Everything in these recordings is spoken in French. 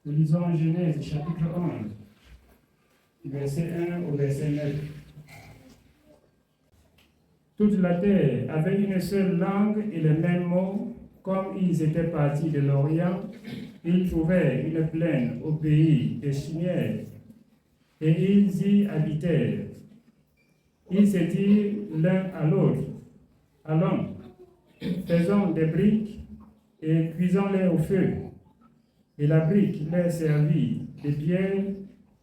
Nous lisons Genèse chapitre 11, verset 1 au verset 9. Toute la terre avait une seule langue et les mêmes mots. Comme ils étaient partis de l'Orient, ils trouvèrent une plaine au pays des Chimières, et ils y habitèrent. Ils se dirent l'un à l'autre, allons, faisons des briques et cuisons-les au feu. Et la brique leur servit de pierre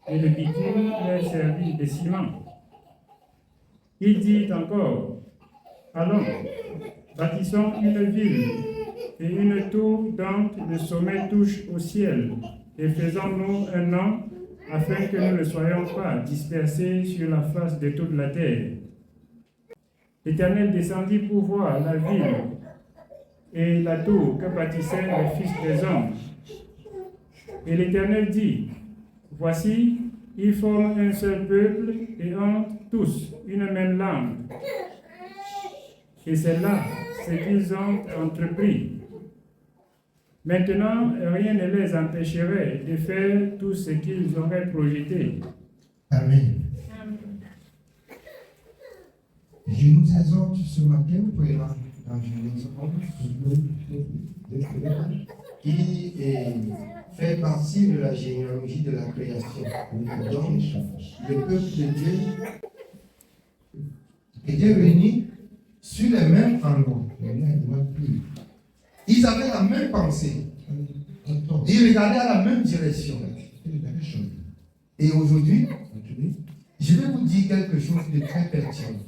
et le bitume leur servit de ciment. Il dit encore, allons, bâtissons une ville et une tour dont le sommet touche au ciel, et faisons-nous un nom, afin que nous ne soyons pas dispersés sur la face de toute la terre. L'Éternel descendit pour voir la ville et la tour que bâtissaient les fils des hommes. Et l'Éternel dit, voici, ils forment un seul peuple et ont tous une même langue. Et c'est là ce qu'ils ont entrepris. Maintenant, rien ne les empêcherait de faire tout ce qu'ils auraient projeté. Amen. Je nous exhorte ce matin pour dans Genèse 11 qui fait partie de la généalogie de la création. Donc, le peuple de Dieu était réuni sur les mêmes endroits. Ils avaient la même pensée. Ils regardaient à la même direction. Et aujourd'hui, je vais vous dire quelque chose de très pertinent,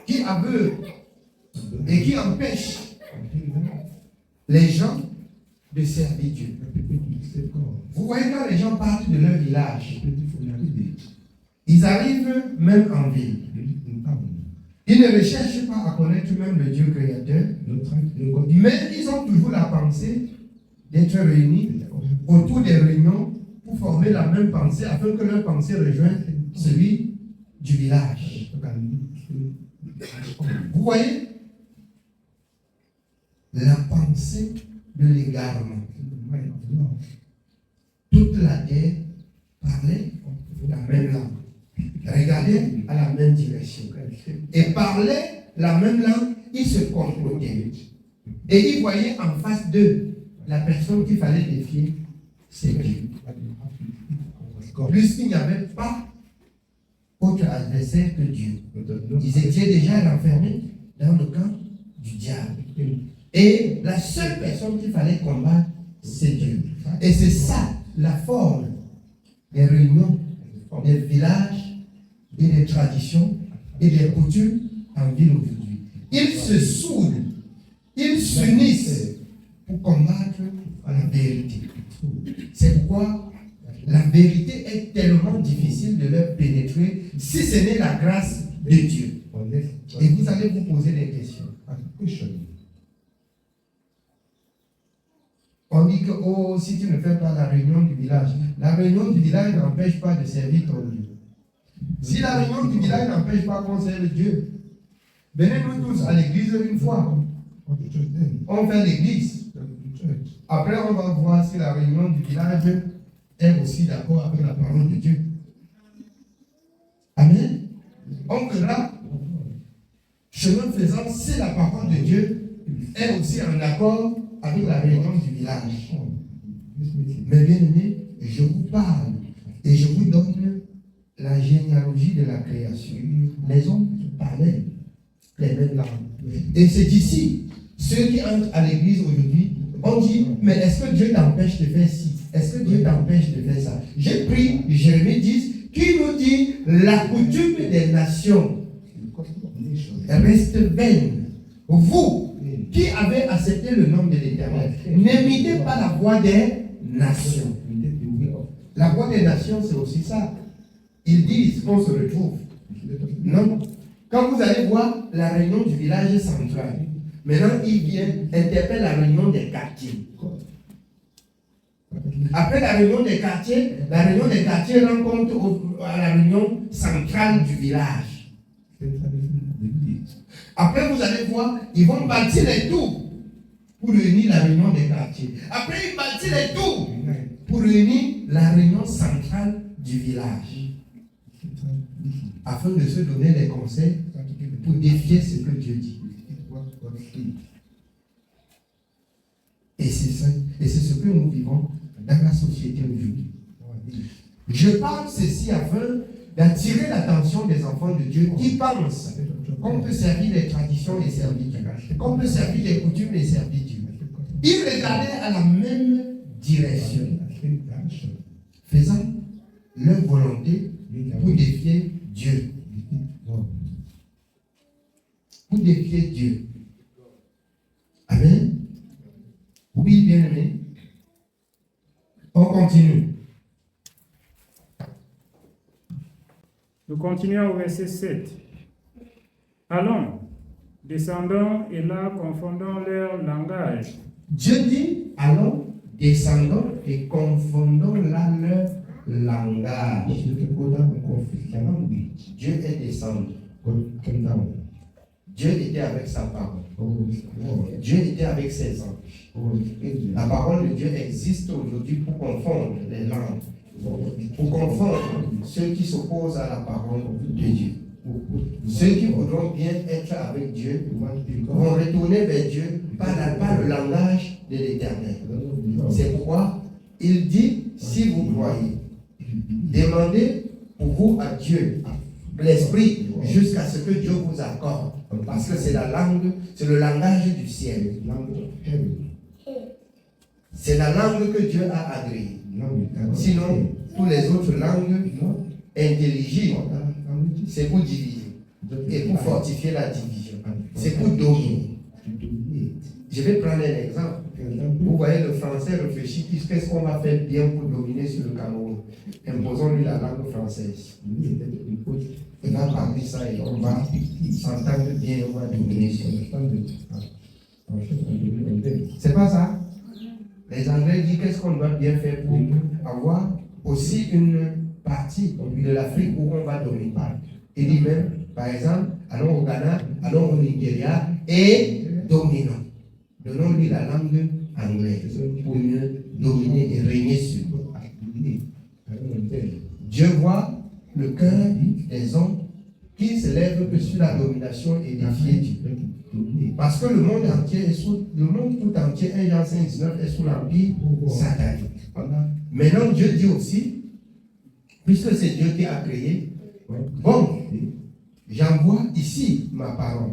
qui aveugle et qui empêche les gens de servir Dieu. Vous voyez, quand les gens partent de leur village, ils arrivent même en ville. Ils ne recherchent pas à connaître même le Dieu créateur, mais ils ont toujours la pensée d'être réunis autour des réunions pour former la même pensée afin que leur pensée rejoigne celui du village. Vous voyez la pensée de l'égarement. Toute la terre parlait la même langue, regardait à la même direction et parlait la même langue. Ils se complotaient et ils voyaient en face d'eux la personne qu'il fallait défier, c'est Dieu. Puisqu'il n'y avait pas autre adversaire que Dieu. Ils étaient déjà renfermés dans le camp du diable. Et la seule personne qu'il fallait combattre, c'est Dieu. Et c'est ça la forme des réunions, des villages et des traditions et des coutumes en ville aujourd'hui. Ils se soudent, ils s'unissent pour combattre la vérité. C'est pourquoi la vérité est tellement difficile de leur pénétrer si ce n'est la grâce de Dieu. Et vous allez vous poser des questions. On dit que oh, si tu ne fais pas la réunion du village, la réunion du village n'empêche pas de servir ton Dieu. Si la réunion du village n'empêche pas qu'on serve Dieu, venez-nous tous à l'église une fois. On fait l'église. Après, on va voir si la réunion du village est aussi d'accord avec la parole de Dieu. Amen. On verra, chemin faisant, si la parole de Dieu est aussi en accord avec la réunion du village. Mais bien aimé, je vous parle et je vous donne la généalogie de la création. Les hommes parlaient les mêmes langues. Et c'est ici, ceux qui entrent à l'église aujourd'hui, on dit, mais est-ce que Dieu t'empêche de faire ci? Est-ce que Dieu t'empêche de faire ça? J'ai pris Jérémie 10 qui nous dit, la coutume des nations reste vaine. Vous qui avez accepté le nom de l'Éternel, n'imitez pas la voix des nations. La voix des nations, c'est aussi ça. Ils disent qu'on se retrouve. Non. Quand vous allez voir la réunion du village central, maintenant ils viennent interpeller la réunion des quartiers. Après la réunion des quartiers rencontre à la réunion centrale du village. Après, vous allez voir, ils vont bâtir les tours pour réunir la réunion des quartiers. Après, ils bâtissent les tours pour réunir la réunion centrale du village, afin de se donner des conseils pour défier ce que Dieu dit. Et c'est ce que nous vivons dans la société aujourd'hui. Je parle ceci afin d'attirer l'attention des enfants de Dieu qui pensent qu'on peut servir les traditions et servir Dieu, qu'on peut servir les coutumes et servir Dieu. Ils regardaient à la même direction, faisant leur volonté pour défier Dieu. Pour défier Dieu. Amen. Oui, bien aimé. On continue. Nous continuons au verset 7. Allons, descendons et là confondons leur langage. Dieu dit, allons, descendons et confondons là leur langage. Dieu est descendu. Dieu était avec sa parole. Dieu était avec ses anges. La parole de Dieu existe aujourd'hui pour confondre les langues, pour confondre ceux qui s'opposent à la parole de Dieu. Ceux qui voudront bien être avec Dieu vont retourner vers Dieu par le langage de l'Éternel. C'est pourquoi il dit, si vous croyez, demandez pour vous à Dieu l'Esprit jusqu'à ce que Dieu vous accorde. Parce que c'est le langage du ciel. C'est la langue que Dieu a agréée. Sinon, toutes les autres langues intelligibles, c'est pour diviser et pour fortifier la division. C'est pour dominer. Je vais prendre un exemple. Vous voyez, le français réfléchit, qu'est-ce qu'on va faire bien pour dominer sur le Cameroun? Imposons-lui la langue française. Il va parler ça et on va s'entendre bien, on va dominer sur le. C'est pas ça? Les Anglais disent qu'est-ce qu'on doit bien faire pour avoir aussi une partie de l'Afrique où on va dominer. Il dit même, par exemple, allons au Ghana, allons au Nigeria et dominons. Donnons-lui la langue anglaise pour mieux dominer et régner sur nous. Dieu voit le cœur des hommes qui se lèvent que sur la domination et défier Dieu. Parce que le monde tout entier, 1 Jean 5,19 est sous l'empire satanique. Maintenant, Dieu dit aussi, puisque c'est Dieu qui a créé, bon, j'envoie ici ma parole.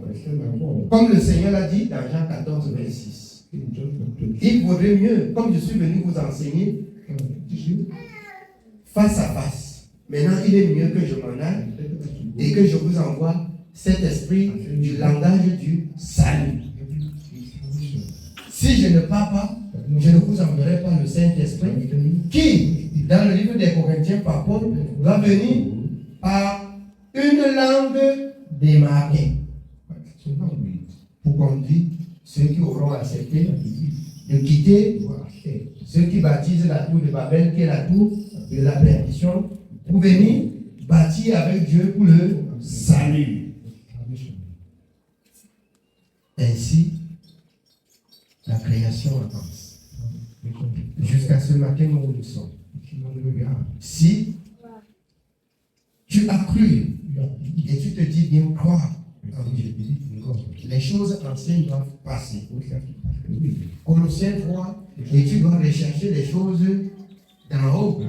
Comme le Seigneur l'a dit dans Jean 14, 26. Il vaudrait mieux, comme je suis venu vous enseigner, face à face. Maintenant, il est mieux que je m'en aille et que je vous envoie cet esprit du langage du salut. Si je ne pars pas, je ne vous enverrai pas le Saint-Esprit qui, dans le livre des Corinthiens, par contre, va venir par une langue démarquée pour conduire ceux qui auront accepté de quitter ceux qui baptisent la tour de Babel, qui est la tour de la perdition, pour venir bâtir avec Dieu pour le salut. Ainsi, la création avance. Jusqu'à ce matin où nous sommes. Si tu as cru et tu te dis bien croire en Dieu, les choses anciennes doivent passer. Colossiens 3, et tu dois rechercher les choses d'en haut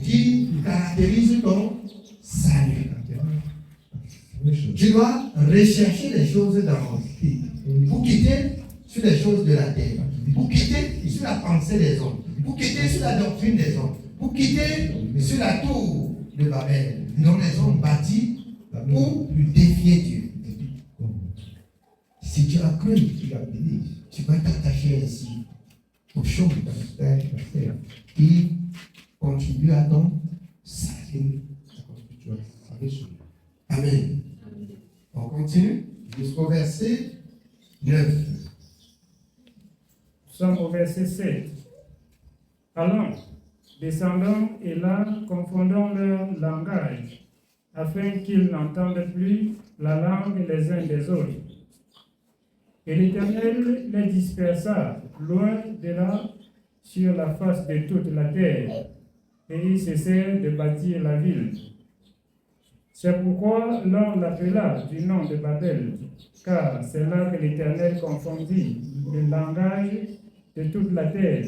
qui caractérisent ton salut. Tu dois rechercher les choses d'en haut pour quitter sur les choses de la terre, pour quitter sur la pensée des hommes, pour quitter sur la doctrine des hommes, pour quitter sur la tour de Babel, dont les hommes bâtis pour défier Dieu. Si tu as cru, tu vas t'attacher ainsi aux choses qui contribuent à ton salut. Amen. On continue jusqu'au verset 9. Nous sommes au verset 7. Allons, descendons et là confondons leur langage, afin qu'ils n'entendent plus la langue les uns des autres. Et l'Éternel les dispersa loin de là sur la face de toute la terre, et ils cessèrent de bâtir la ville. C'est pourquoi l'on l'appela du nom de Babel, car c'est là que l'Éternel confondit le langage de toute la terre.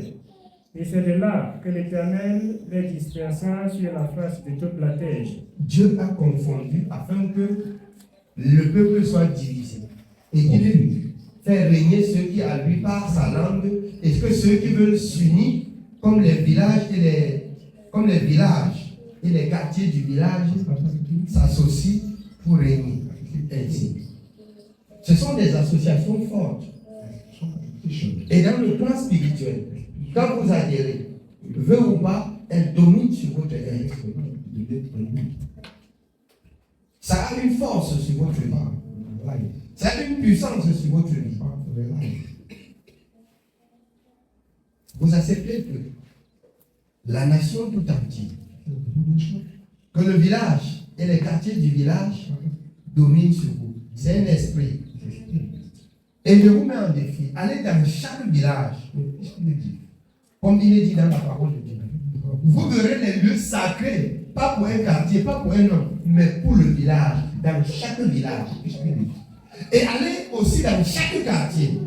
Et c'est de là que l'Éternel les dispersa sur la face de toute la terre. Dieu a confondu afin que le peuple soit divisé et qu'il fait régner ceux qui à lui parlent sa langue et que ceux qui veulent s'unir comme les villages et les quartiers du village s'associent pour régner ainsi. Ce sont des associations fortes. Et dans le plan spirituel, quand vous adhérez, veut ou pas, elles dominent sur votre être. Ça a une force sur votre vie. Ça a une puissance sur votre vie. Vous acceptez que la nation tout entière, que le village et les quartiers du village dominent sur vous. C'est un esprit. Et je vous mets en défi. Allez dans chaque village, comme il est dit dans la parole de Dieu. Vous verrez les lieux sacrés, pas pour un quartier, pas pour un homme, mais pour le village, dans chaque village. Et allez aussi dans chaque quartier.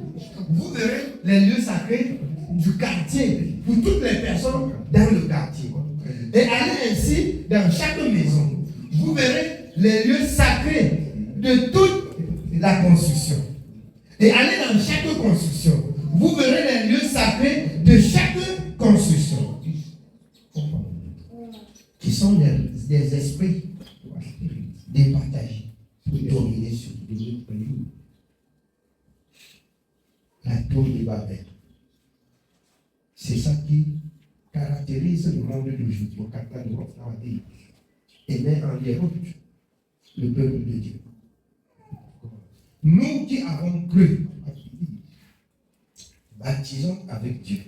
Vous verrez les lieux sacrés du quartier, pour toutes les personnes dans le quartier. Et allez ainsi dans chaque maison. Vous verrez les lieux sacrés de toute la construction. Et allez dans chaque construction. Vous verrez les lieux sacrés de chaque construction. Qui sont des esprits départagés pour dominer sur la tour de Babel. C'est ça qui caractérise le monde d'aujourd'hui et met en déroute le peuple de Dieu. Nous qui avons cru, baptisons avec Dieu.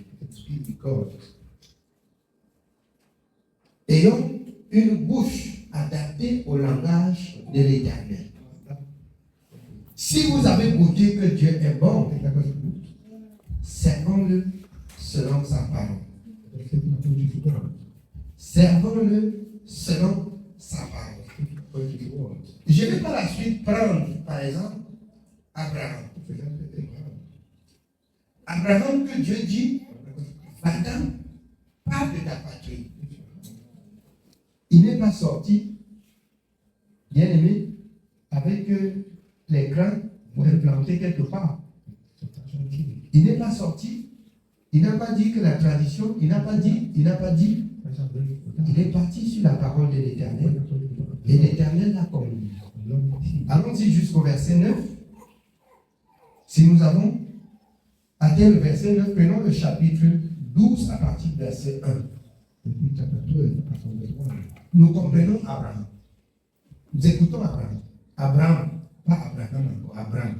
Ayons une bouche adaptée au langage de l'Éternel. Si vous avez goûté que Dieu est bon, servons-le selon sa parole. Servons-le selon sa parole. Je vais par la suite prendre, par exemple, Abraham. Abraham que Dieu dit, va-t'en, pars de ta patrie. Il n'est pas sorti, bien aimé, avec les grains pour les planter quelque part. Il n'est pas sorti, il n'a pas dit que la tradition, il n'a pas dit. Il est parti sur la parole de l'Éternel. Et l'Éternel l'a conduit. Allons-y jusqu'au verset 9. Si nous avons atteint le verset 9, prenons le chapitre 12 à partir du verset 1. Nous comprenons Abraham. Nous écoutons Abraham. Abraham, pas Abraham encore, Abraham.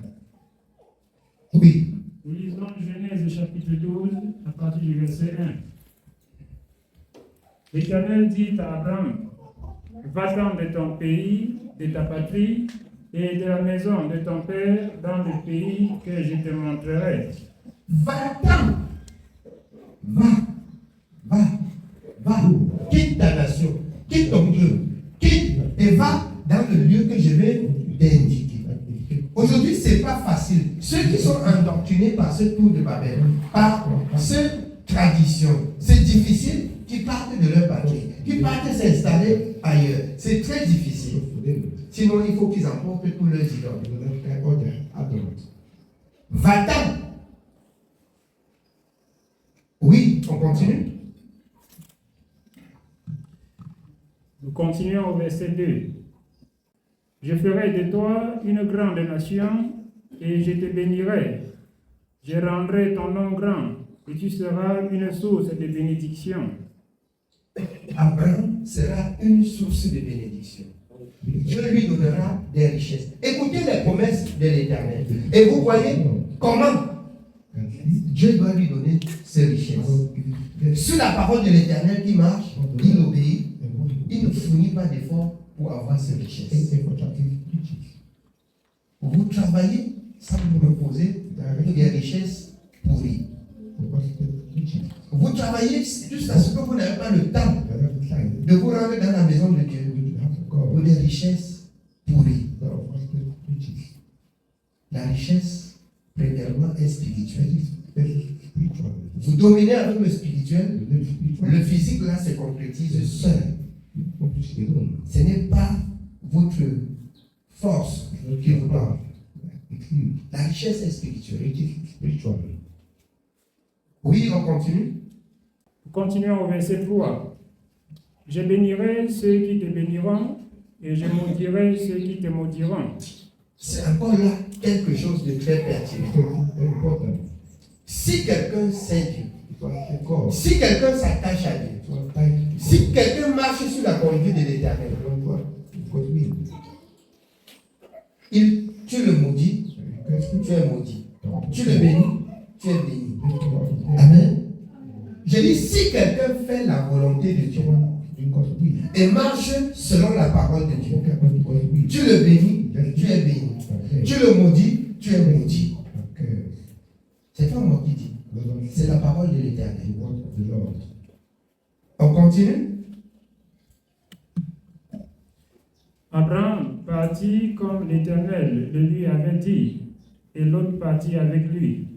Oui. Nous lisons Genèse chapitre 12 à partir du verset 1. L'Éternel dit à Abraham, va-t'en de ton pays, de ta patrie et de la maison de ton père dans le pays que je te montrerai. Va-t'en. Va. Quitte ta nation, quitte ton Dieu, quitte et va dans le lieu que je vais t'indiquer. Aujourd'hui, ce n'est pas facile. Ceux qui sont endoctrinés par ce tour de Babel, par cette tradition, c'est difficile qu'ils partent de leur patrie, qu'ils partent s'installer ailleurs. C'est très difficile. Sinon, il faut qu'ils emportent tous leurs idoles. Va-t'en. Oui, on continue. Nous continuons au verset 2. Je ferai de toi une grande nation et je te bénirai. Je rendrai ton nom grand et tu seras une source de bénédiction. Abraham sera une source de bénédiction. Dieu lui donnera des richesses. Écoutez les promesses de l'Éternel. Et vous voyez comment Dieu doit lui donner ses richesses. Sur la parole de l'Éternel qui marche, il obéit. Il ne fournit pas d'efforts pour avoir ses richesses. Vous travaillez sans vous reposer avec des richesses pourries. Vous travaillez jusqu'à ce que vous n'avez pas le temps de vous rendre dans la maison de Dieu pour des richesses pourries. La richesse, premièrement, est spirituelle. Vous dominez avec le spirituel, le physique là se concrétise seul. Ce n'est pas votre force qui vous donne. La richesse est spirituelle. Oui, on continue. Continuons au verset 3. Je bénirai ceux qui te béniront et je maudirai ceux qui te maudiront. C'est encore là quelque chose de très pertinent. Si quelqu'un sait Dieu, si quelqu'un s'attache à Dieu, si quelqu'un marche sur la conduite de l'Éternel, tu le maudis, tu es maudit. Tu le bénis, tu es béni. Amen. Je dis, si quelqu'un fait la volonté de Dieu et marche selon la parole de Dieu, tu le bénis, tu es béni. Tu le maudis, tu es maudit. C'est pas moi qui dis. C'est la parole de l'Éternel. On continue. Abraham partit comme l'Éternel le lui avait dit, et l'autre partit avec lui.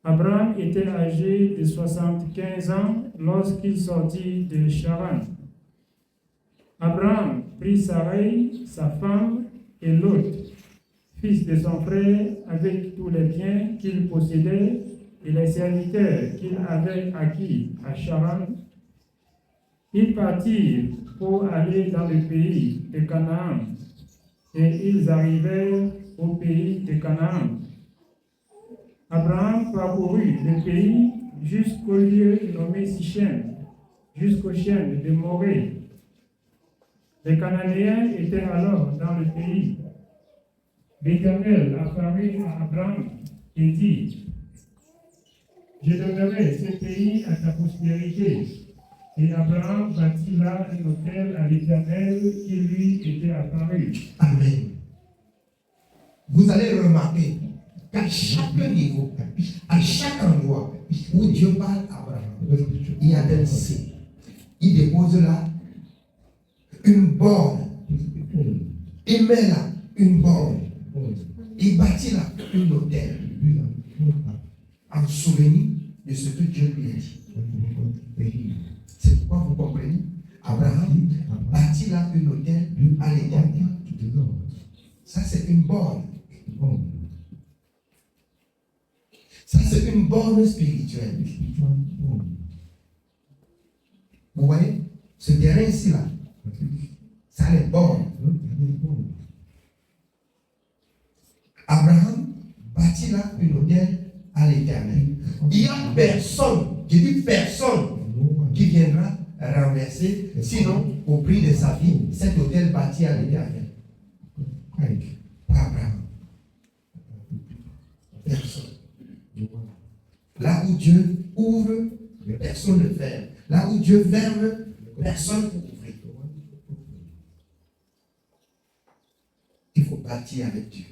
Abraham était âgé de 75 ans lorsqu'il sortit de Charan. Abraham prit Sarai, sa femme, et l'autre, fils de son frère, avec tous les biens qu'il possédait et les serviteurs qu'il avait acquis à Charan. Ils partirent pour aller dans le pays de Canaan, et ils arrivèrent au pays de Canaan. Abraham parcourut le pays jusqu'au lieu nommé Sichem, jusqu'au chêne de Morée. Les Cananéens étaient alors dans le pays. L'Éternel apparut à Abraham et dit, « Je donnerai ce pays à ta postérité. » Et Abraham bâtit là un autel à l'Éternel qui lui était apparu. Amen. Vous allez remarquer qu'à chaque niveau, à chaque endroit où Dieu parle à Abraham, il y a un signe. Il dépose là une borne. Il met là une borne. Il bâtit là un autel en souvenir de ce que Dieu lui a dit. C'est pourquoi vous comprenez, Abraham bâtit là un autel à l'Éternel. Ça, c'est une borne. Ça, c'est une borne spirituelle. Vous voyez, ce terrain ici, là, ça a les bornes. Abraham bâtit là une autel à l'Éternel. Il n'y a personne, je dis personne, qui viendra renverser, sinon, au prix de sa vie, cet autel bâti à l'Éternel. Pas Abraham. Personne. Là où Dieu ouvre, personne ne ferme. Là où Dieu ferme, personne ne ouvre. Il faut bâtir avec Dieu.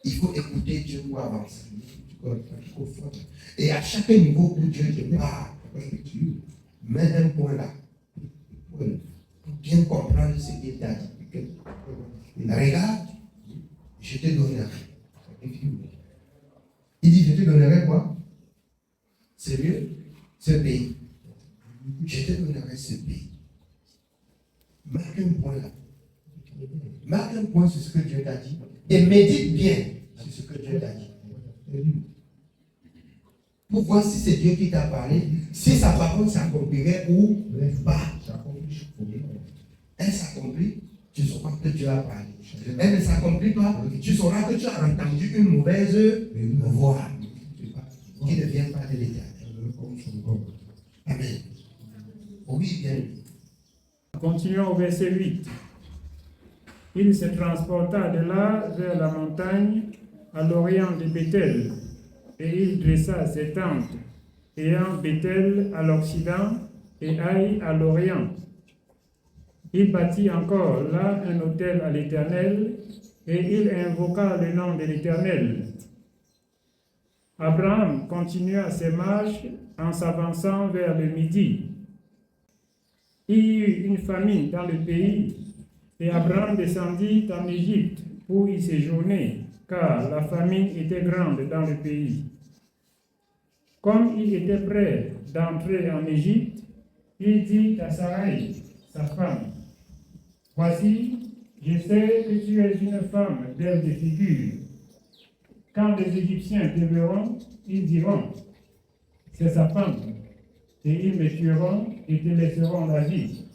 Il faut écouter Dieu pour avancer. Et à chaque niveau où Dieu te parle, mets un point là. Pour bien comprendre ce qu'il t'a dit. Regarde, je te donnerai. Il dit, je te donnerai quoi? C'est mieux, ce pays. Je te donnerai ce pays. Marque un point là. Marque un point sur ce que Dieu t'a dit. Et médite bien sur ce que Dieu t'a dit. Pour voir si c'est Dieu qui t'a parlé, si sa parole s'accomplirait ou pas. Elle s'accomplit, tu sauras que Dieu a parlé. Elle ne s'accomplit pas, tu sauras que tu as entendu une mauvaise voix qui ne vient pas de l'Éternel. Amen. Oui, bien. Continuons au verset 8. Il se transporta de là vers la montagne à l'orient de Bethel, et il dressa ses tentes, ayant Bethel à l'occident et Haï à l'orient. Il bâtit encore là un autel à l'Éternel, et il invoqua le nom de l'Éternel. Abraham continua ses marches en s'avançant vers le midi. Il y eut une famine dans le pays et Abraham descendit en Égypte pour y séjourner, car la famine était grande dans le pays. Comme il était prêt d'entrer en Égypte, il dit à Sarai, sa femme, « Voici, je sais que tu es une femme belle de figure. Quand les Égyptiens te verront, ils diront, c'est sa femme, et ils me tueront et te laisseront la vie.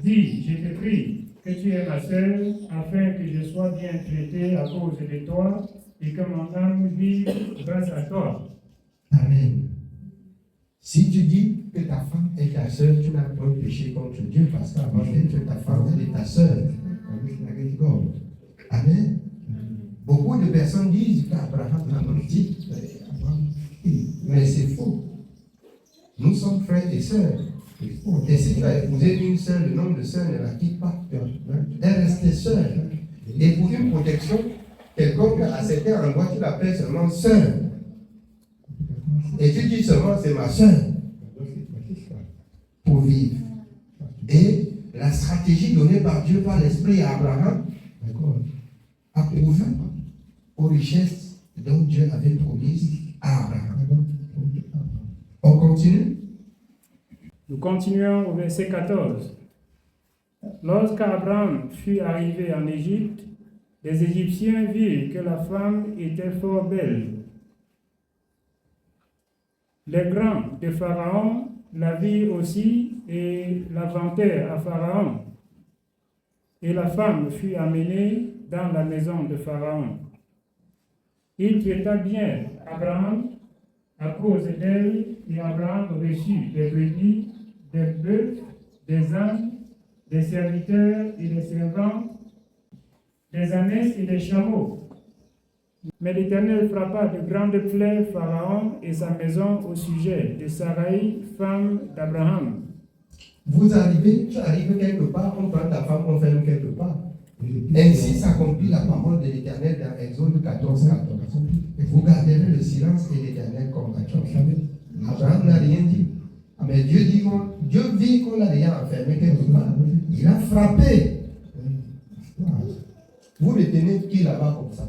Dis, je te prie, que tu es ma sœur, afin que je sois bien traité à cause de toi, et que mon âme vive grâce à toi. » Amen. Si tu dis que ta femme est ta sœur, tu n'as pas péché contre Dieu, parce qu'avant d'être ta femme, elle est ta sœur. Amen. Beaucoup de personnes disent qu'Abraham a menti, mais c'est faux. Nous sommes frères et sœurs. Et si tu as épousé une sœur, le nom de sœur ne la quitte pas. Elle restait sœur. Et pour une protection, quelqu'un a accepté en voie, tu l'appelles seulement sœur. Et tu dis seulement c'est ma sœur. Pour vivre. Et la stratégie donnée par Dieu, par l'esprit à Abraham, a pourvu aux richesses dont Dieu avait promises à Abraham. On continue. Nous continuons au verset 14. Lorsqu'Abraham fut arrivé en Égypte, les Égyptiens virent que la femme était fort belle. Les grands de Pharaon la virent aussi et la vantèrent à Pharaon. Et la femme fut amenée dans la maison de Pharaon. Il traita bien Abraham à cause d'elle, et Abraham reçut des brebis, des bœufs, des ânes, des serviteurs et des servants, des ânesses et des chameaux. Mais l'Éternel frappa de grandes plaies Pharaon et sa maison au sujet de Sarai, femme d'Abraham. Tu arrives quelque part, on prend ta femme, on fait quelque part. Ainsi s'accomplit la parole de l'Éternel dans Exode 14. Vous garderez le silence et l'Éternel combattra. Abraham n'a rien dit. Mais Dieu vit qu'on l'a déjà enfermé quelque part. Il a frappé. Vous retenez qui là-bas comme ça.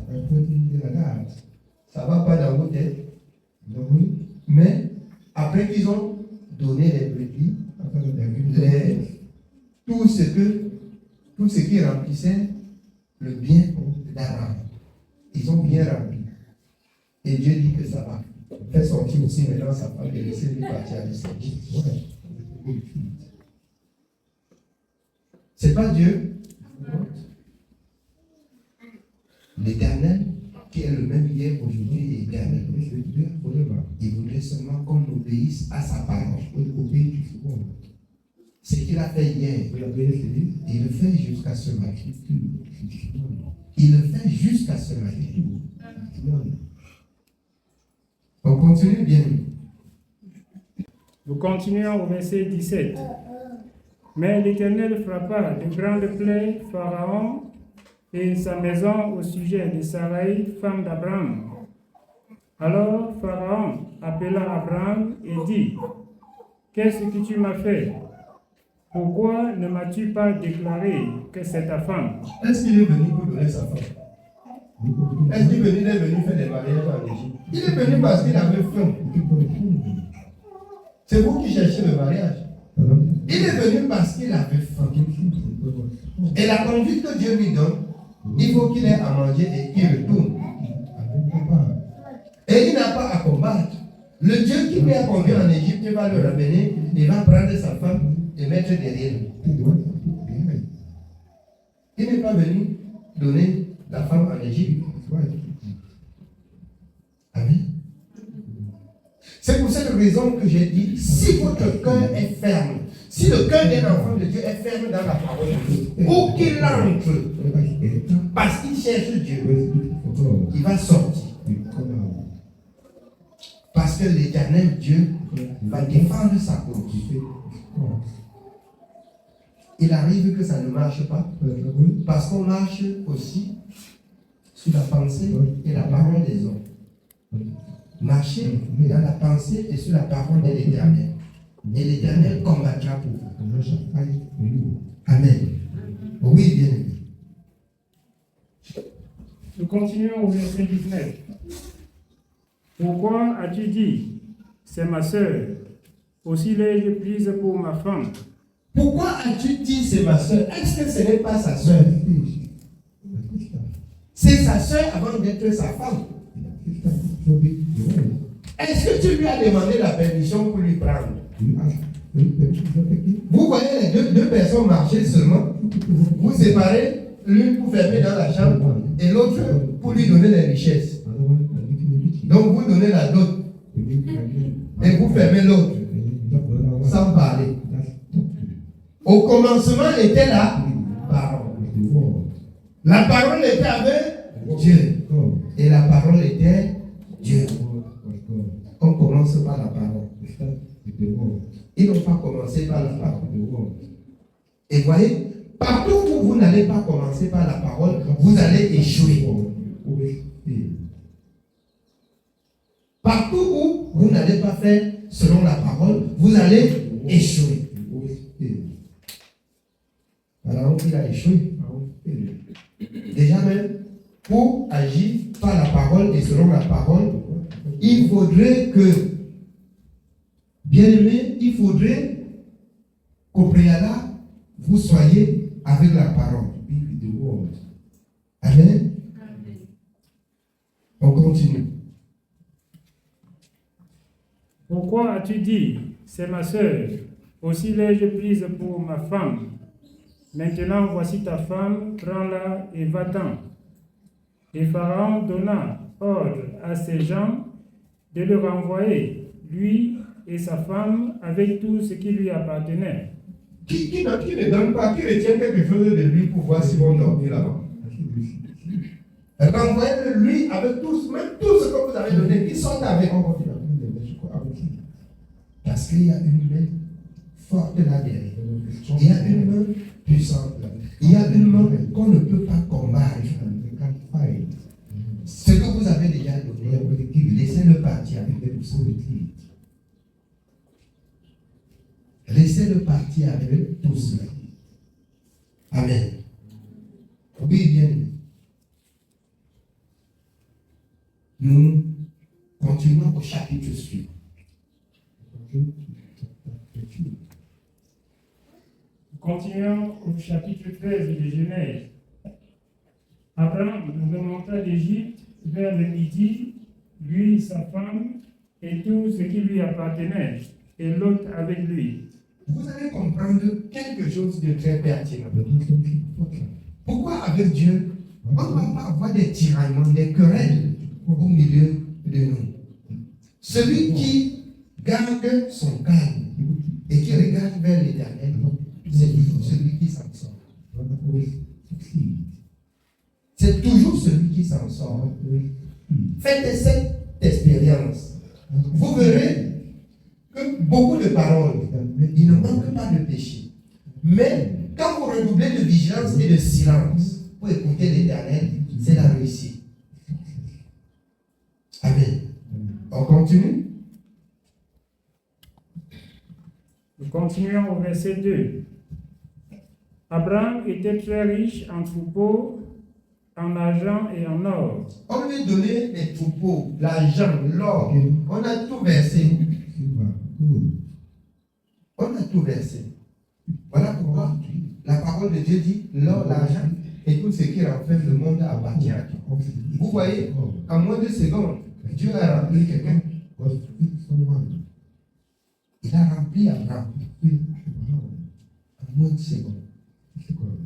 Ça ne va pas dans vos têtes. Mais après qu'ils ont donné les brebis, tout ce qui remplissait le bien d'Abraham, ils ont bien rempli. Et Dieu dit que ça va. Fait sortir aussi maintenant sa femme et laisser lui partir à l'Égypte. C'est pas Dieu, l'Éternel, qui est le même hier, aujourd'hui et éternel. Il voudrait seulement qu'on obéisse à sa parole. Ce qu'il a fait hier, il le fait jusqu'à ce matin. Il le fait jusqu'à ce matin. On continue bien. Nous continuons au verset 17. Mais l'Éternel frappa de grandes plaies Pharaon et sa maison au sujet de Sarai, femme d'Abraham. Alors Pharaon appela Abraham et dit, « Qu'est-ce que tu m'as fait? Pourquoi ne m'as-tu pas déclaré que c'est ta femme? » Est-ce qu'il est venu pour donner sa femme? Est-ce qu'il est venu faire des mariages en Égypte? Il est venu parce qu'il avait faim. C'est vous qui cherchez le mariage. Il est venu parce qu'il avait faim. Et la conduite que Dieu lui donne, il faut qu'il ait à manger et qu'il retourne. Et il n'a pas à combattre. Le Dieu qui lui a conduit en Égypte va le ramener, il va prendre sa femme et mettre derrière lui. Il n'est pas venu donner la femme en Égypte. Amen. C'est pour cette raison que j'ai dit, si votre cœur est ferme, si le cœur d'un enfant de Dieu est ferme dans la parole de Dieu, où qu'il entre, parce qu'il cherche Dieu, il va sortir. Parce que l'Éternel Dieu va défendre sa cause. Il arrive que ça ne marche pas, parce qu'on marche aussi sur la pensée et la parole des hommes. Marchez dans la pensée et sur la parole de l'Éternel. Et l'Éternel combattra pour vous. Amen. Oui, bien aimé. Nous continuons au verset 19. Pourquoi as-tu dit, c'est ma sœur, aussi l'ai-je prise pour ma femme? Pourquoi as-tu dit c'est ma soeur? Est-ce que ce n'est pas sa soeur? C'est sa soeur avant d'être sa femme. Est-ce que tu lui as demandé la permission pour lui prendre? Vous voyez les deux personnes marcher seulement. Vous séparez, l'une pour fermer dans la chambre et l'autre pour lui donner les richesses. Donc vous donnez la dot et vous fermez l'autre sans parler. Au commencement était la parole. La parole était avec Dieu. Et la parole était Dieu. On commence par la parole. Ils n'ont pas commencé par la parole. Et voyez, partout où vous n'allez pas commencer par la parole, vous allez échouer. Partout où vous n'allez pas faire selon la parole, vous allez échouer. Alors, il a échoué. Déjà même, pour agir par la parole et selon la parole, il faudrait que, bien aimé, il faudrait qu'au préalable, vous soyez avec la parole. Amen. On continue. Pourquoi as-tu dit, c'est ma sœur, aussi l'ai-je prise pour ma femme? Maintenant, voici ta femme, prends-la et va-t'en. Et Pharaon donna ordre à ses gens de le renvoyer, lui et sa femme, avec tout ce qui lui appartenait. Qui ne donne pas, qui retient quelque chose de lui pour voir si on dormir là-bas? Renvoyez-le lui avec tous, même tout ce que vous avez donné, ils sont avec. Parce qu'il y a une main forte là derrière. Il y a une main puissante là. Il y a une main qu'on ne peut pas combattre. Ce que vous avez déjà donné, laissez-le partir avec vous. Laissez-le partir avec tout cela. Amen. Oui, bien. Nous continuons au chapitre suivant. Continuons au chapitre 13 de Genèse. Abraham remonta d'Égypte vers le midi, lui, sa femme, et tout ce qui lui appartenait, et Lot avec lui. Vous allez comprendre quelque chose de très pertinent. Pourquoi avec Dieu, on ne va pas avoir des tiraillements, des querelles au milieu de nous? Celui qui garde son calme et qui regarde vers l'Éternel, c'est toujours celui qui s'en sort. C'est toujours celui qui s'en sort. Faites cette expérience. Vous verrez que beaucoup de paroles, il ne manque pas de péché. Mais quand vous redoublez de vigilance et de silence pour écouter l'Éternel, c'est la réussite. Amen. On continue? Nous continuons au verset 2. Abraham était très riche en troupeaux, en argent et en or. On lui donnait les troupeaux, l'argent, l'or. On a tout versé. On a tout versé. Voilà pourquoi la parole de Dieu dit l'or, l'argent et tout ce qui renferme le monde appartient à Dieu. Vous voyez, en moins de secondes, Dieu a rempli quelqu'un. Il a rempli Abraham. En moins de secondes.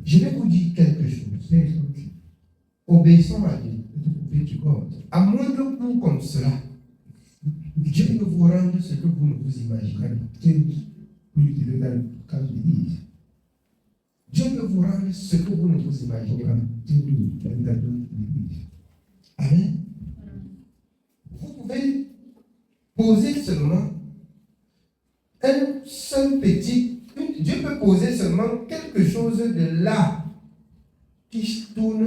Je vais vous dire quelque chose. Obéissons à Dieu. À moindre coup comme cela, Dieu peut vous rendre ce que vous ne vous imaginez. Dieu peut vous rendre ce que vous ne vous imaginez pas. Amen. Vous pouvez poser seulement un seul petit. Dieu peut poser seulement quelque chose de là qui tourne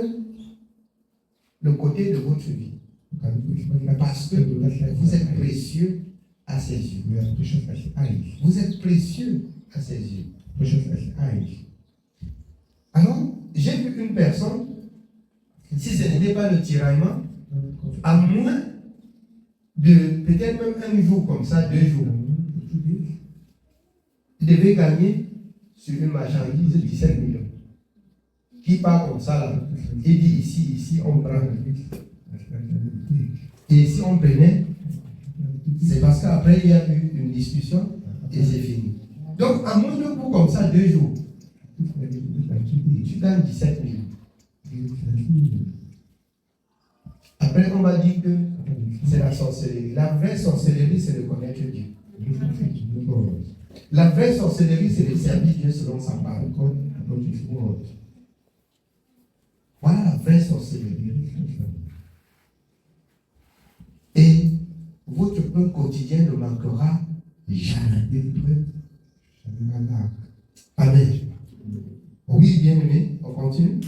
le côté de votre vie. Parce que vous êtes précieux à ses yeux. Vous êtes précieux à ses yeux. Alors, j'ai vu une personne, si ce n'était pas le tiraillement, à moins de peut-être même un jour comme ça, 2 jours, il devait gagner sur une marchandise 17 millions. Qui part comme ça là, il dit ici on prend. Et si on prenait, c'est parce qu'après il y a eu une discussion et c'est fini. Donc à moins de coup comme ça, 2 jours, tu gagnes 17 millions. Après on va dire que c'est la sorcellerie. La vraie sorcellerie, c'est de connaître Dieu. La vraie sorcellerie, c'est de servir Dieu selon sa parole. Voilà la vraie sorcellerie. Et votre pain quotidien ne manquera jamais. Amen. Oui, bien aimé, on continue.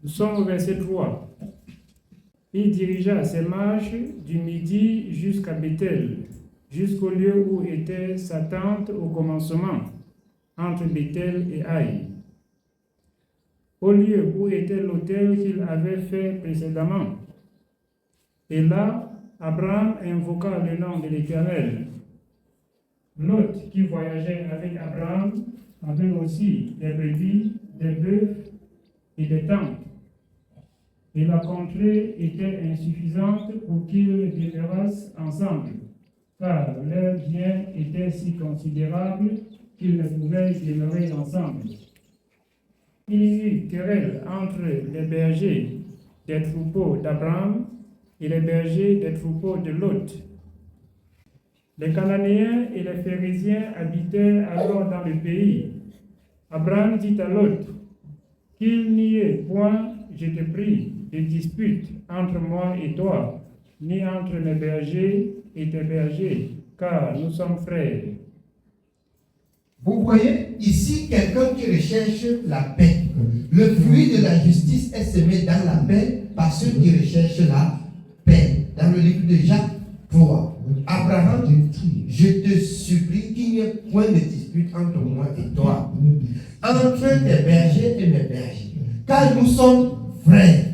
Nous sommes au verset 3. Il dirigea ses marches du midi jusqu'à Bethel, jusqu'au lieu où était sa tente au commencement, entre Bethel et Haï, au lieu où était l'autel qu'il avait fait précédemment. Et là, Abraham invoqua le nom de l'Éternel. Lot, qui voyageait avec Abraham, avait aussi des brebis, des bœufs et des tentes. Et la contrée était insuffisante pour qu'ils demeurassent ensemble, car leurs biens étaient si considérables qu'ils ne pouvaient demeurer ensemble. Il y eut querelle entre les bergers des troupeaux d'Abraham et les bergers des troupeaux de Lot. Les Cananéens et les Phérésiens habitaient alors dans le pays. Abraham dit à Lot, qu'il n'y ait point, je te prie, de dispute entre moi et toi, ni entre mes bergers et tes bergers, car nous sommes frères. Vous voyez, ici, quelqu'un qui recherche la paix. Le fruit de la justice est semé dans la paix par ceux qui recherchent la paix. Dans le livre de Jacques 3, Abraham, je te supplie qu'il n'y ait point de dispute entre moi et toi, entre tes bergers et mes bergers, car nous sommes frères.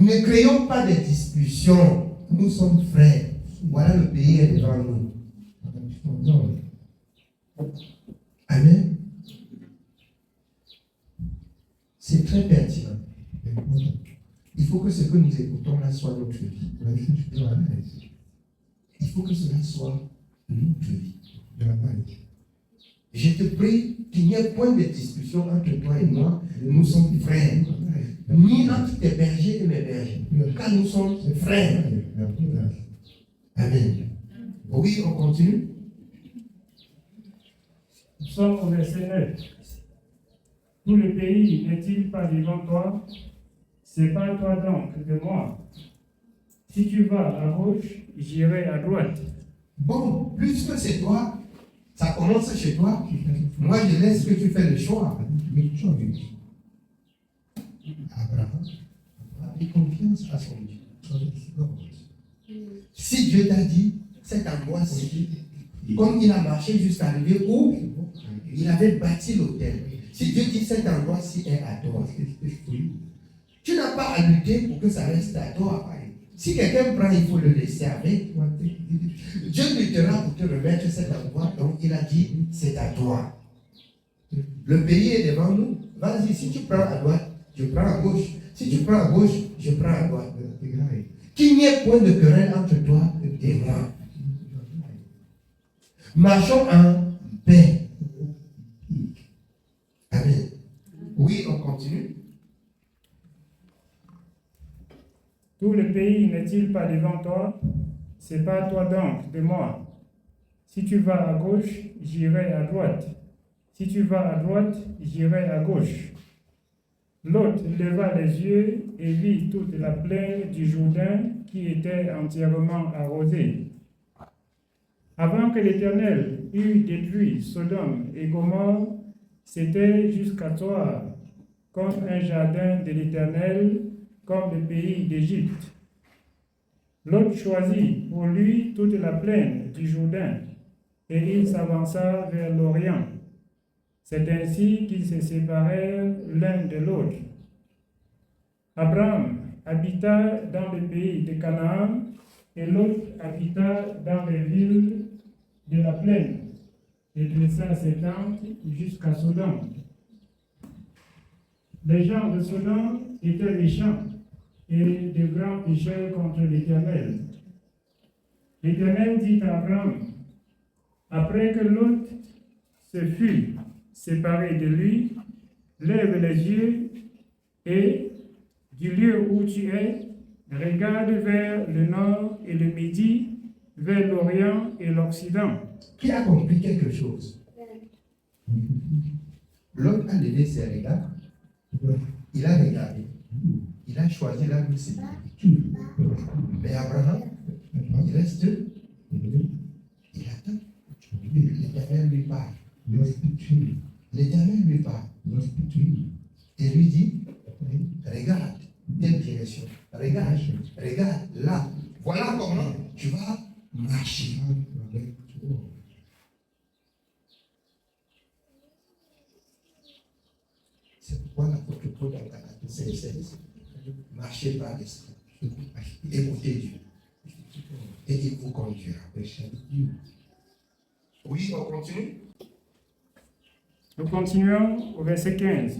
Ne créons pas de discussions, nous sommes frères. Voilà, le pays est devant nous. Amen. C'est très pertinent. Il faut que ce que nous écoutons là soit notre vie. Il faut que cela soit notre vie. Je te prie qu'il n'y ait point de discussion entre toi et moi. Nous sommes frères. Ni entre tes bergers et mes bergers. Car nous sommes frères. Amen. Oui, on continue. Nous sommes au verset 9. Tout le pays n'est-il pas devant toi? Sépare-toi donc de moi. Si tu vas à gauche, j'irai à droite. Bon, puisque c'est toi, ça commence chez toi, moi je laisse que tu fais le choix. Abraham a pris confiance à son Dieu. Si Dieu t'a dit, cet endroit-ci, comme il a marché jusqu'à arriver où il avait bâti l'autel. Si Dieu dit cet endroit-ci est à toi, tu n'as pas à lutter pour que ça reste à toi. Si quelqu'un prend, il faut le laisser avec. Dieu luttera pour te remettre cet endroit, donc il a dit, c'est à toi. Le pays est devant nous. Vas-y, si tu prends à droite, je prends à gauche. Si tu prends à gauche, je prends à droite. Qu'il n'y ait point de querelle entre toi et moi. Marchons en paix. Amen. Oui, on continue. Tout le pays n'est-il pas devant toi? Sépare-toi donc de moi. Si tu vas à gauche, j'irai à droite. Si tu vas à droite, j'irai à gauche. Lot leva les yeux et vit toute la plaine du Jourdain qui était entièrement arrosée. Avant que l'Éternel eût détruit Sodome et Gomorrhe, c'était jusqu'à toi comme un jardin de l'Éternel, comme le pays d'Égypte. Lot choisit pour lui toute la plaine du Jourdain, et il s'avança vers l'Orient. C'est ainsi qu'ils se séparèrent l'un de l'autre. Abraham habita dans le pays de Canaan, et Lot habita dans les villes de la plaine, et dressa ses tentes jusqu'à Sodome. Les gens de Sodome étaient méchants et de grands pécheurs contre l'Éternel. L'Éternel dit à Abraham, après que Lot se fut séparé de lui, lève les yeux et, du lieu où tu es, regarde vers le nord et le midi, vers l'Orient et l'Occident. Qui a compris quelque chose? L'autre a levé ses regards, il a regardé, il a choisi là où c'est. Mais Abraham, il reste, il attend. L'Éternel lui parle. L'Éternel lui parle. Et lui dit, regarde, telle direction. Regarde, regarde, là. Voilà comment tu vas marcher. C'est pourquoi l'apôtre Paul dans Galates 5:16, marchez par l'esprit, écoutez Dieu, et il vous conduira. Oui, on continue. Nous continuons au verset 15.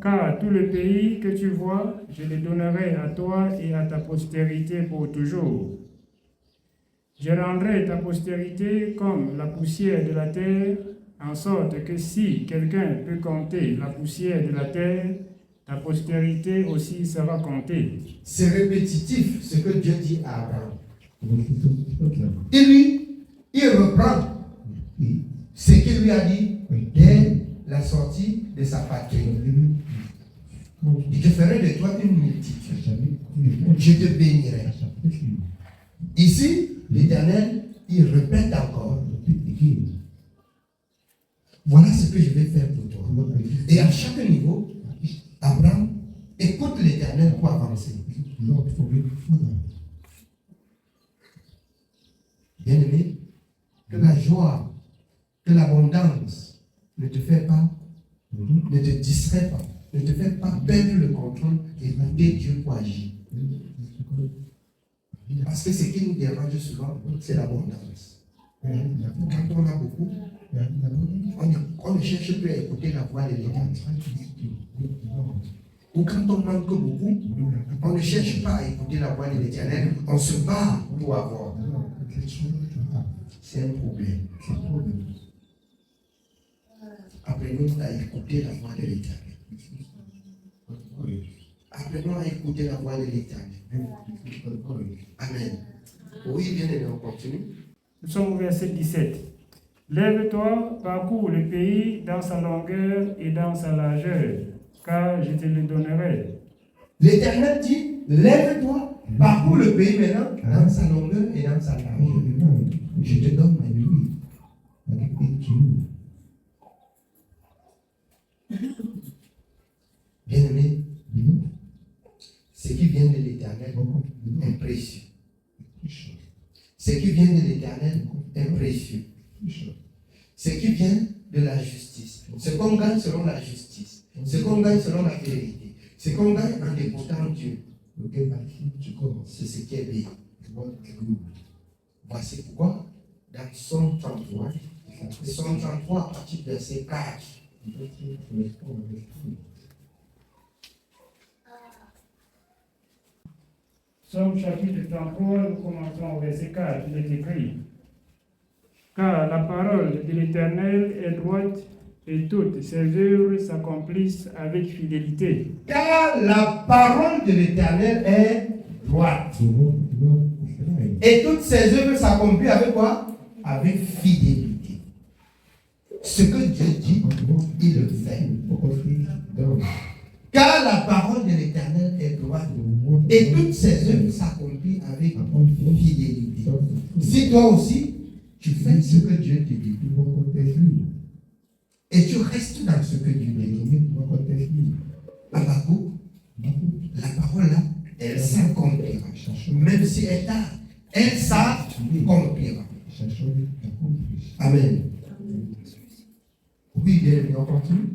Car tout le pays que tu vois, je le donnerai à toi et à ta postérité pour toujours. Je rendrai ta postérité comme la poussière de la terre, en sorte que si quelqu'un peut compter la poussière de la terre, ta postérité aussi sera comptée. C'est répétitif ce que Dieu dit à Abraham. Et lui, il reprend ce qu'il lui a dit dès la sortie de sa patrie. Je te ferai de toi une multitude. Je te bénirai. Ici, l'Éternel, il répète encore. Voilà ce que je vais faire pour toi. Et à chaque niveau, Abraham écoute l'Éternel pour avancer. Bien-aimé, que la joie, que l'abondance ne te fait pas, ne te distrait pas, ne te fait pas perdre le contrôle et écouter Dieu pour agir. Parce que ce qui nous dérange souvent, c'est l'abondance. Quand on a beaucoup, on ne cherche plus à écouter la voix de l'Éternel. Ou quand on manque beaucoup, on ne cherche pas à écouter la voix de l'Éternel, on se bat pour avoir. C'est un problème. Apprenons à écouter la voix de l'Éternel. Apprenons à écouter la voix de l'Éternel. Amen. Oui, bien aimé, on continue. Nous sommes au verset 17. Lève-toi, parcours le pays dans sa longueur et dans sa largeur, car je te le donnerai. L'Éternel dit, lève-toi, parcours le pays maintenant dans sa longueur et dans sa largeur. Je te donne ma nuit. Bien-aimé, ce qui vient de l'Éternel est précieux. Ce qui vient de l'Éternel est précieux. Ce qui vient de la justice. Ce qu'on gagne selon la justice. Ce qu'on gagne selon la vérité. Ce qu'on gagne en écoutant Dieu. C'est ce qui est bien. Voici pourquoi, dans Psaume 33, Psaume 33 à partir du verset 4. Psaume chapitre 33, nous commençons au verset 4, il est écrit. Car la parole de l'Éternel est droite et toutes ses œuvres s'accomplissent avec fidélité. Car la parole de l'Éternel est droite. Et toutes ses œuvres s'accomplissent avec quoi? Avec fidélité. Ce que Dieu dit, il le fait. Car la parole de l'Éternel est droite et toutes ses œuvres s'accomplissent avec fidélité. Si toi aussi, tu fais ce que Dieu te dit, Et tu restes dans ce que Dieu dit. Habakkuk, la parole là, elle s'accomplira. Même si elle tarde, elle s'accomplira. Amen. Oui, bien, on continue.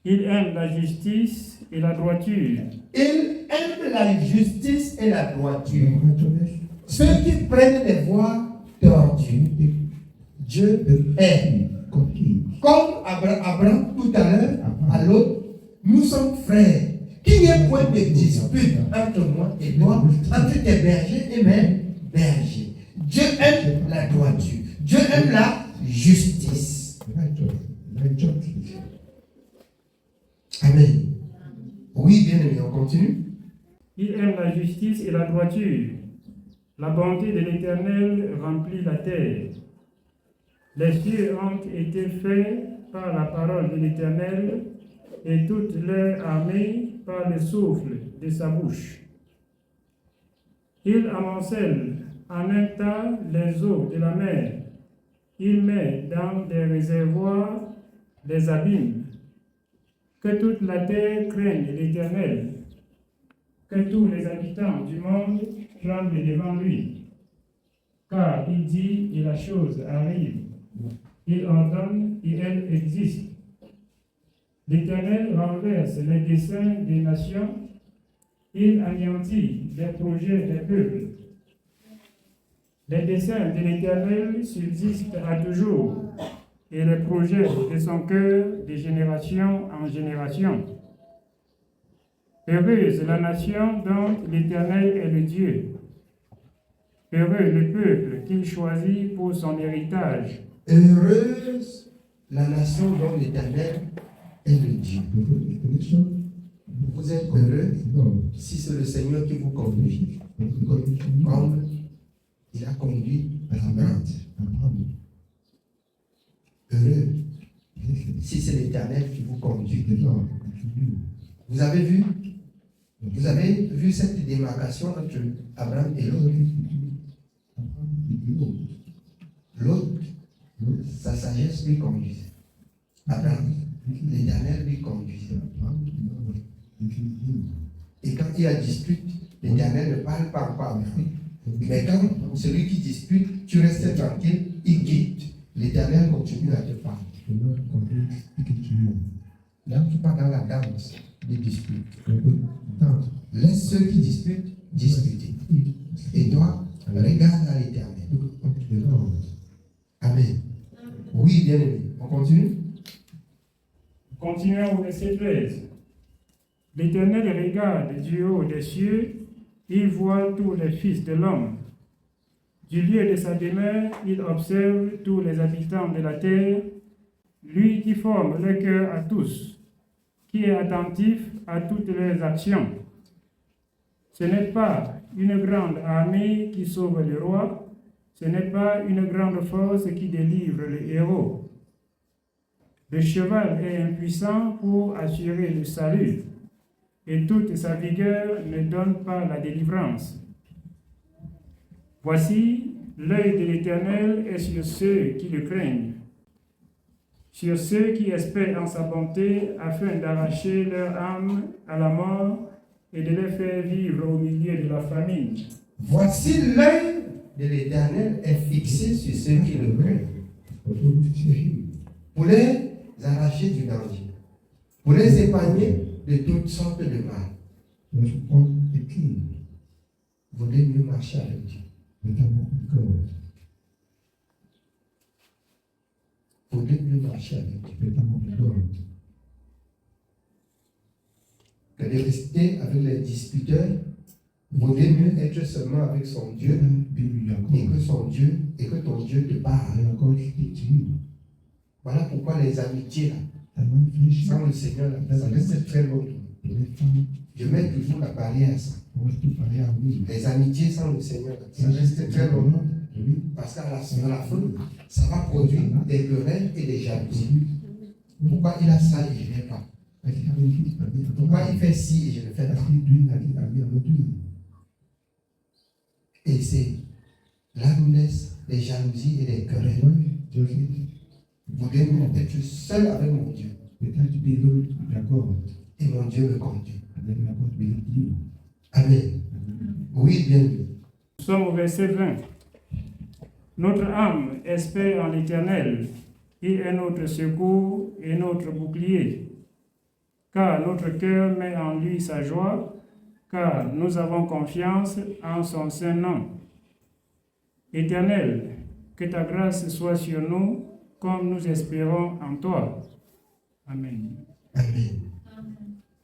Il aime la justice et la droiture. Il aime la justice et la droiture. Ceux qui prennent les voies tordues, Dieu aime. Comme Abraham tout à l'heure, à l'autre, nous sommes frères. Qu'il n'y ait point de dispute entre moi et toi, entre tes bergers et mes bergers. Dieu aime la droiture. Dieu aime la justice. Amen. Oui, bien aimé, on continue. Il aime la justice et la droiture. La bonté de l'Éternel remplit la terre. Les cieux ont été faits par la parole de l'Éternel, et toute leur armée par le souffle de sa bouche. Il amoncelle en un tas les eaux de la mer. Il met dans des réservoirs des abîmes. Que toute la terre craigne l'Éternel. Que tous les habitants du monde tremblent devant lui. Car il dit et la chose arrive. Il ordonne et elle existe. L'Éternel renverse les desseins des nations. Il anéantit les projets des peuples. Les desseins de l'Éternel subsistent à toujours, et les projets de son cœur de génération en génération. Heureuse la nation dont l'Éternel est le Dieu. Heureux le peuple qu'il choisit pour son héritage. Heureuse la nation dont l'Éternel est le Dieu. Vous êtes heureux si c'est le Seigneur qui vous conduit, comme il a conduit Abraham. Heureux si c'est l'Éternel qui vous conduit. Vous avez vu cette démarcation entre Abraham et l'autre. L'autre, sa sagesse lui conduisait. Abraham, l'Éternel lui conduisait. Et quand il y a dispute, l'Éternel ne parle pas encore à Abraham. Mais quand celui qui dispute, tu restes tranquille, il guide. L'Éternel continue à te parler. N'entre pas dans la danse des disputes. Laisse ceux qui disputent discuter. Et toi, regarde à l'Éternel. Amen. Oui, bien aimé. On continue. Continuons au verset 13. L'Éternel regarde du haut des cieux, il voit tous les fils de l'homme. Du lieu de sa demeure, il observe tous les habitants de la terre, lui qui forme le cœur à tous, qui est attentif à toutes leurs actions. Ce n'est pas une grande armée qui sauve le roi, ce n'est pas une grande force qui délivre le héros. Le cheval est impuissant pour assurer le salut, et toute sa vigueur ne donne pas la délivrance. Voici, l'œil de l'Éternel est sur ceux qui le craignent, sur ceux qui espèrent en sa bonté afin d'arracher leur âme à la mort et de les faire vivre au milieu de la famine. Voici l'œil de l'Éternel est fixé sur ceux qui le craignent, pour les arracher du danger, pour les épargner de toutes sortes de mal. Vous devez mieux marcher avec Dieu. Vous devez mieux marcher avec Dieu. Que de rester avec les disputeurs, vous devez mieux être seulement avec son Dieu et que ton Dieu te parle. Voilà pourquoi les amitiés là, sans le Seigneur, là, ça reste très longtemps. Je mets toujours la barrière à ça. Les amitiés sans le Seigneur, là, ça reste très longtemps. Parce qu'à la fin, ça va produire des querelles et des jalousies. Pourquoi il a ça et je n'ai pas? Pourquoi il fait ci et je ne fais pas? Et c'est là où naissent les jalousies et les querelles. Faudrait être seul avec mon Dieu. Better to be alone with God. Et mon Dieu me conduit. And then you are going to be with you. Amen. Oui, bien vu. Nous sommes au verset 20. Notre âme espère en l'Éternel. Il est notre secours et notre bouclier. Car notre cœur met en lui sa joie, car nous avons confiance en son saint nom. Éternel, que ta grâce soit sur nous, comme nous espérons en toi. Amen. Amen.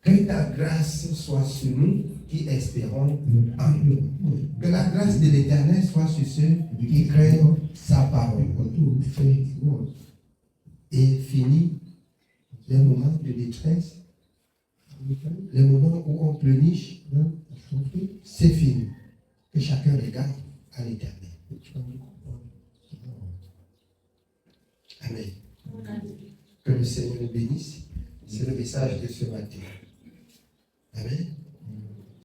Que ta grâce soit sur nous qui espérons en nous. Que la grâce de l'Éternel soit sur ceux qui craignent sa parole. Et fini les moments de détresse, les moments où on pleurniche, c'est fini. Que chacun regarde à l'Éternel. Amen. Que le Seigneur nous bénisse. C'est le message de ce matin. Amen.